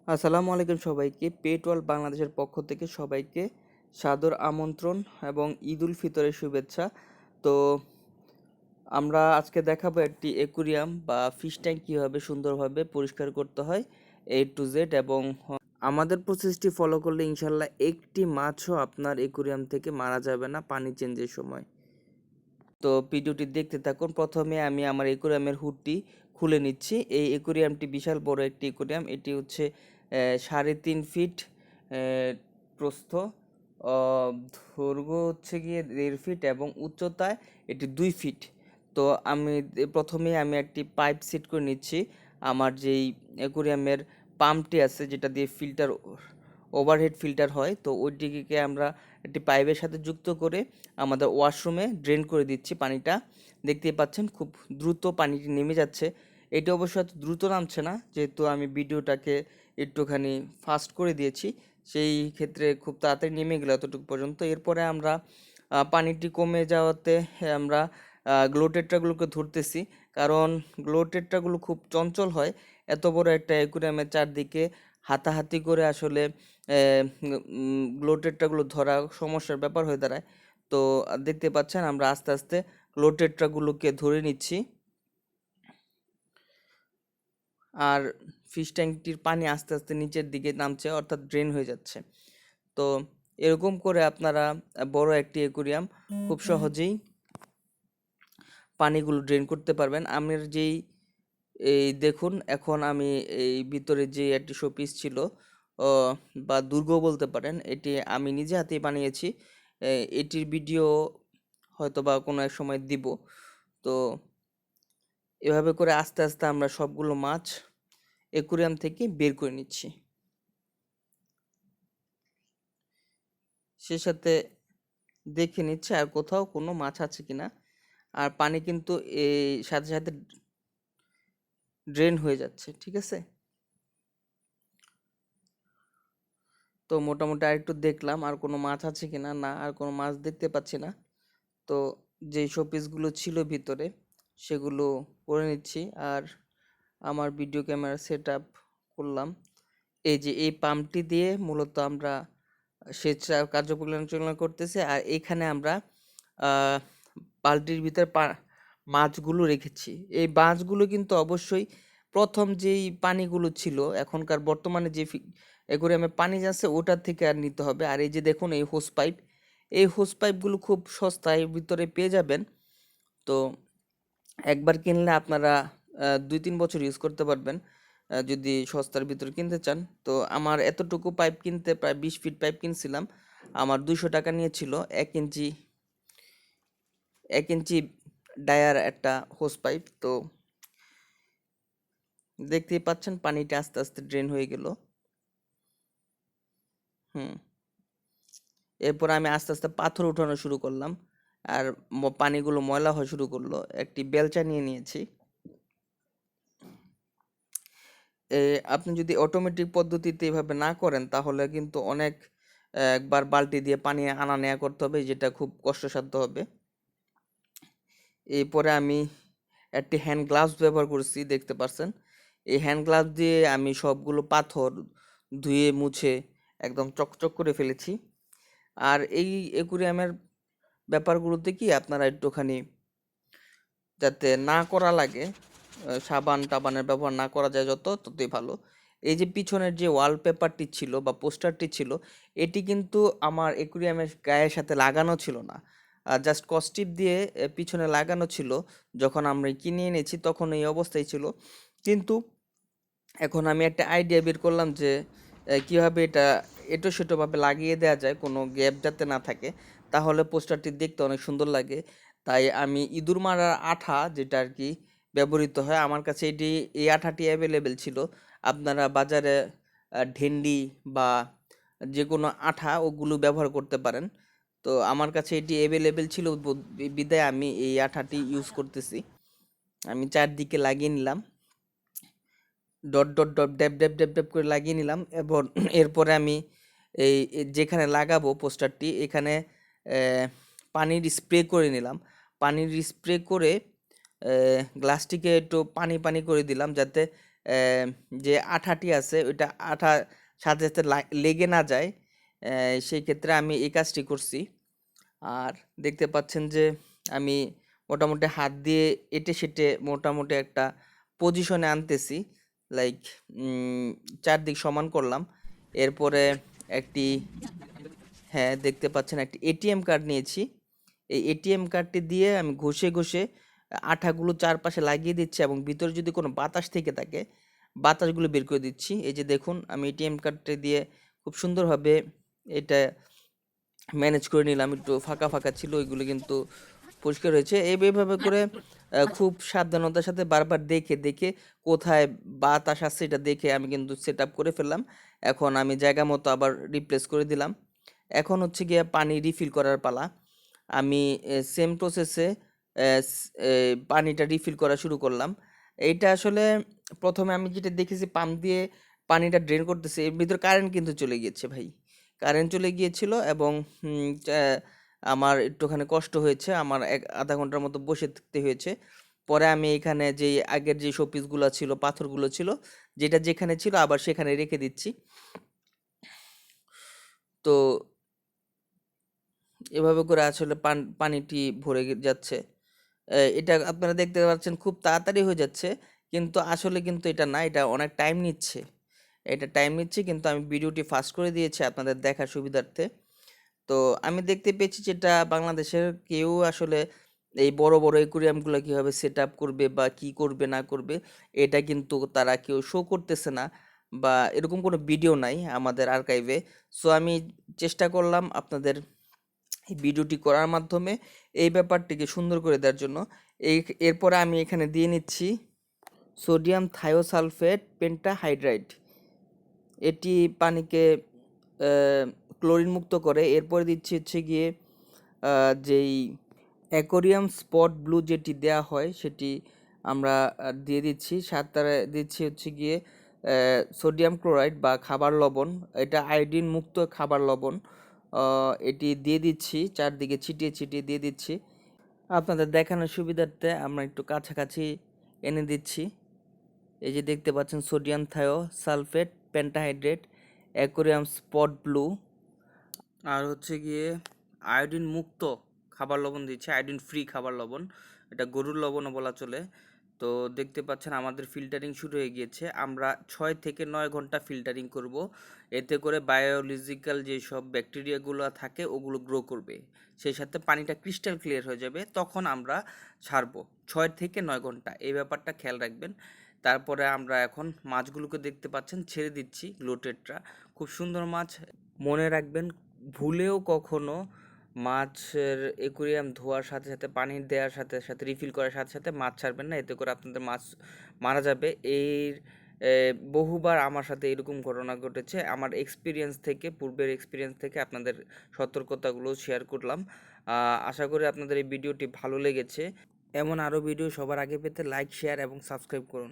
আসসালামু আলাইকুম সবাইকে। পেট ওয়ার্ল্ড বাংলাদেশের পক্ষ থেকে সবাইকে সাদর আমন্ত্রণ এবং ঈদ উল ফিতরের শুভেচ্ছা। তো আমরা আজকে দেখাবো একটি অ্যাকুরিয়াম বা ফিশ ট্যাঙ্ক কীভাবে সুন্দরভাবে পরিষ্কার করতে হয় A to Z, এবং আমাদের প্রসেসটি ফলো করলে ইনশাল্লাহ একটি মাছও আপনার অ্যাকুরিয়াম থেকে মারা যাবে না পানি চেঞ্জের সময়। তো ভিডিওটি দেখতে থাকুন। প্রথমে আমি আমার অ্যাকুরিয়ামের হুডটি খুলে নিচ্ছি। এই অ্যাকুরিয়ামটি বিশাল বড় একটি অ্যাকুরিয়াম। এটি হচ্ছে 3.5 ফিট প্রস্থ, দৈর্ঘ্য হচ্ছে গিয়ে 1.5 ফিট এবং উচ্চতায় এটি 2 ফিট। তো প্রথমেই আমি একটি পাইপ সেট করে নিচ্ছি। আমার যেই অ্যাকুরিয়ামের পাম্পটি আছে, যেটা দিয়ে ওভারহেড ফিল্টার হয়, তো ওইটিকে আমরা একটি পাইপের সাথে যুক্ত করে আমাদের ওয়াশরুমে ড্রেন করে দিচ্ছি পানিটা। দেখতেই পাচ্ছেন খুব দ্রুত পানিটি নেমে যাচ্ছে। এটা অবশ্য এত দ্রুত নামছে না, যেহেতু আমি ভিডিওটাকে একটুখানি ফাস্ট করে দিয়েছি, সেই ক্ষেত্রে খুব তাড়াতাড়ি নেমে গেল এতটুকু পর্যন্ত। এরপরে আমরা পানিটি কমে যাওয়াতে আমরা গ্লো টেট্রাগুলোকে ধরতেছি, কারণ গ্লো টেট্রাগুলো খুব চঞ্চল হয়। এত বড় একটা অ্যাকুরিয়ামের চারদিকে হাতাহাতি করে আসলে গ্লো টেট্রাগুলো ধরা সমস্যার ব্যাপার হয়ে দাঁড়ায়। তো দেখতে পাচ্ছেন আমরা আস্তে আস্তে গ্লো টেট্রাগুলোকে ধরে নিচ্ছি, আর ফিশ ট্যাঙ্কটির পানি আস্তে আস্তে নিচের দিকে নামছে, অর্থাৎ ড্রেন হয়ে যাচ্ছে। তো এরকম করে আপনারা বড় একটি অ্যাকুরিয়াম খুব সহজেই পানিগুলো ড্রেন করতে পারবেন। আমার এই দেখুন, এখন আমি এই ভিতরে যে একটি শোপিস ছিল, বা দুর্গ বলতে পারেন, এটি আমি নিজে হাতেই বানিয়েছি। এটির ভিডিও হয়তো বা কোনো এক সময় দিব। তো এভাবে করে আস্তে আস্তে আমরা সবগুলো মাছ অ্যাকুরিয়াম থেকে বের করে নিচ্ছি। সে সাথে দেখে নিচ্ছে আর কোথাও কোনো মাছ আছে কিনা। আর পানি কিন্তু এই সাথে সাথে ড্রেন হয়ে যাচ্ছে, ঠিক আছে। তো মোটামুটি আরেকটু দেখলাম আর কোনো মাছ আছে কিনা, না, আর কোনো মাছ দেখতে পাচ্ছি না। তো যেই শোপিসগুলো ছিল ভিতরে সেগুলো করে নিচ্ছি, আর আমার ভিডিও ক্যামেরা সেট আপ করলাম। এই যে এই পাম্পটি দিয়ে মূলত আমরা সেচ কার্যক্রম পরিচালনা করতেছি, আর এখানে আমরা বালতির ভিতরে মাছগুলো রেখেছি। এই মাছগুলো কিন্তু অবশ্যই প্রথম যেই পানিগুলো ছিল, এখনকার বর্তমানে যে অ্যাকুরিয়ামে পানি যাচ্ছে ওটার থেকে আর নিতে হবে। আর এই যে দেখুন এই হোস পাইপ, এই হোস পাইপগুলো খুব সস্তায় ভিতরে পেয়ে যাবেন। তো একবার কিনলে আপনারা 2-3 বছর ইউজ করতে পারবেন, যদি সস্তার ভিতরে কিনতে চান। তো আমার এতটুকু পাইপ কিনতে প্রায় 20 ফিট পাইপ কিনছিলাম, আমার 200 টাকা নিয়েছিল। 1 ইঞ্চি ডায়ার একটা হোস পাইপ। তো দেখতেই পাচ্ছেন পানিটা আস্তে আস্তে ড্রেন হয়ে গেল। এরপর আমি আস্তে আস্তে পাথর উঠানো শুরু করলাম, আর পানিগুলো ময়লা হওয়া শুরু করলো। একটি বেলচা নিয়ে নিয়েছি। আপনি যদি অটোমেটিক পদ্ধতিতে এভাবে না করেন তাহলে কিন্তু একবার বালতি দিয়ে পানি আনা নেওয়া করতে হবে, যেটা খুব কষ্টসাধ্য হবে। এরপরে আমি একটি হ্যান্ড গ্লাভস ব্যবহার করছি, দেখতে পাচ্ছেন। এই হ্যান্ড গ্লাভস দিয়ে আমি সবগুলো পাথর ধুয়ে মুছে একদম চকচক করে ফেলেছি। আর এই অ্যাকুরিয়ামের ব্যাপারগুলোতে কি আপনারা একটুখানি যাতে না করা লাগে, সাবান টাবানের ব্যবহার না করা যায় ততই ভালো। এই যে পিছনের যে ওয়ালপেপারটি ছিল বা পোস্টারটি ছিল, এটি কিন্তু আমার অ্যাকুরিয়ামের গায়ের সাথে লাগানো ছিল না, জাস্ট কস্টিপ দিয়ে পিছনে লাগানো ছিল। যখন আমরা কিনে এনেছি তখন এই অবস্থায় ছিল, কিন্তু এখন আমি একটা আইডিয়া বের করলাম যে কীভাবে এটা এটো সেটোভাবে লাগিয়ে দেওয়া যায়, কোনো গ্যাপ যাতে না থাকে, তাহলে পোস্টারটি দেখতে অনেক সুন্দর লাগে। তাই আমি ইঁদুর মারার আঠা, যেটা আর কি ব্যবহৃত হয়, আমার কাছে এই আঠাটি অ্যাভেলেবেল ছিল। আপনারা বাজারে ঢেন্ডি বা যে কোনো আঠা ওগুলো ব্যবহার করতে পারেন। তো আমার কাছে এটি অ্যাভেলেবেল ছিল বিধায় আমি এই আঠাটি ইউজ করতেছি। আমি চারদিকে লাগিয়ে নিলাম, ডট ডট ডট ড্যাব ড্যাব ড্যাব ড্যাব করে লাগিয়ে নিলাম। এবং এরপরে আমি যেখানে লাগাবো পোস্টারটি, এখানে পানির স্প্রে করে নিলাম। পানির স্প্রে করে গ্লাসটিকে একটু পানি পানি করে দিলাম, যাতে আহ, যে আঠাটি আছে ওইটা আঠা সাথে সাথে লেগে না যায়, সেই ক্ষেত্রে আমি এই কাজটি করছি। আর দেখতে পাচ্ছেন যে আমি মোটামুটি হাত দিয়ে এঁটে সেটে মোটামুটি একটা পজিশনে আনতেছি, লাইক চারদিক সমান করলাম। এরপরে একটি, হ্যাঁ দেখতে পাচ্ছেন একটি এটিএম কার্ড নিয়েছি। এই এটিএম কার্ডটি দিয়ে আমি ঘষে ঘষে আঠাগুলো চারপাশে লাগিয়ে দিচ্ছি এবং ভিতরে যদি কোনো বাতাস থেকে থাকে বাতাসগুলো বের করে দিচ্ছি। এই যে দেখুন আমি এটিএম কার্ডটি দিয়ে খুব সুন্দরভাবে এটা ম্যানেজ করে নিলাম। একটু ফাঁকা ফাঁকা ছিল, ওইগুলো কিন্তু পরিষ্কার হয়েছে। এইভাবে করে খুব সাবধানতার সাথে বারবার দেখে দেখে কোথায় বাতাস আসছে এটা দেখে আমি কিন্তু সেট আপ করে ফেললাম। এখন আমি জায়গা মতো আবার রিপ্লেস করে দিলাম। এখন হচ্ছে গিয়ে পানি রিফিল করার পালা। আমি সেম প্রসেসে পানিটা রিফিল করা শুরু করলাম। এইটা আসলে প্রথমে আমি যেটা দেখেছি পাম্প দিয়ে পানিটা ড্রেন করতেছে, এর ভিতর কারেন্ট কিন্তু চলে গিয়েছে ভাই। কারেন্ট চলে গিয়েছিল এবং আমার একটুখানি কষ্ট হয়েছে, আমার আধা ঘন্টার মতো বসে থাকতে হয়েছে। পরে আমি এখানে যে আগের যে শোপিসগুলো ছিল পাথরগুলো ছিল, যেটা যেখানে ছিল আবার সেখানে রেখে দিচ্ছি। তো এভাবে করে আসলে পানিটি ভরে যাচ্ছে। এটা আপনারা দেখতে পাচ্ছেন খুব তাড়াতাড়ি হয়ে যাচ্ছে, কিন্তু আসলে কিন্তু এটা না, এটা অনেক টাইম নিচ্ছে। এটা টাইম নিচ্ছে, কিন্তু আমি ভিডিওটি ফাস্ট করে দিয়েছি আপনাদের দেখার সুবিধার্থে। তো আমি দেখতে পেয়েছি যেটা বাংলাদেশের কেউ আসলে এই বড় বড় অ্যাকুরিয়ামগুলো কীভাবে সেট আপ করবে বা কি করবে না করবে, এটা কিন্তু তারা কেউ শো করতেছে না, বা এরকম কোনো ভিডিও নাই আমাদের আর্কাইভে। সো আমি চেষ্টা করলাম আপনাদের এই ভিডিওটি করার মাধ্যমে এই ব্যাপারটিকে সুন্দর করে দেওয়ার জন্য। এই এরপরে আমি এখানে দিয়ে নিচ্ছি সোডিয়াম থায়োসালফেট পেন্টাহাইড্রাইট। এটি পানিকে ক্লোরিন মুক্ত করে। এরপরে দিচ্ছি হচ্ছে গিয়ে যেই অ্যাকোরিয়াম স্পট ব্লু যেটি দেয়া হয় সেটি আমরা দিয়ে দিচ্ছি। সাথে দিচ্ছি হচ্ছে গিয়ে সোডিয়াম ক্লোরাইড বা খাবার লবণ, এটা আয়োডিন মুক্ত খাবার লবণ। এটি দিয়ে দিচ্ছি, চারদিকে ছিটিয়ে ছিটিয়ে দিয়ে দিচ্ছি। আপনাদের দেখানোর সুবিধার্থে আমরা একটু কাছাকাছি এনে দিচ্ছি। এই যে দেখতে পাচ্ছেন sodium thiosulfate pentahydrate, aquarium spot blue, আর হচ্ছে গিয়ে আয়োডিন মুক্ত খাবার লবণ দিচ্ছে, আয়োডিন ফ্রি খাবার লবণ, এটা গরুর লবণও বলা চলে। তো দেখতে পাচ্ছেন আমাদের ফিল্টারিং শুরু হয়ে গিয়েছে। আমরা 6 থেকে 9 ঘন্টা ফিল্টারিং করব, এতে করে বায়োলজিক্যাল যেসব ব্যাকটেরিয়াগুলো থাকে ওগুলো গ্রো করবে, সেই সাথে পানিটা ক্রিস্টাল ক্লিয়ার হয়ে যাবে। তখন আমরা ছাড়বো 6 থেকে 9 ঘন্টা, এই ব্যাপারটা খেয়াল রাখবেন। তারপরে আমরা এখন মাছগুলোকে দেখতে পাচ্ছেন ছেড়ে দিচ্ছি, গ্লোটেট্রা, খুব সুন্দর মাছ। মনে রাখবেন ভুলেও কখনো মাছের একুরিয়াম ধোয়ার সাথে সাথে পানি দেওয়ার সাথে সাথে রিফিল করার সাথে সাথে মাছ ছাড়বেন না, এতে করে আপনাদের মাছ মারা যাবে। এর বহুবার আমার সাথে এরকম ঘটনা ঘটেছে। আমার এক্সপিরিয়েন্স থেকে, পূর্বের এক্সপিরিয়েন্স থেকে আপনাদের সতর্কতাগুলো শেয়ার করলাম। আশা করি আপনাদের এই ভিডিওটি ভালো লেগেছে। এমন আরও ভিডিও সবার আগে পেতে লাইক, শেয়ার এবং সাবস্ক্রাইব করুন।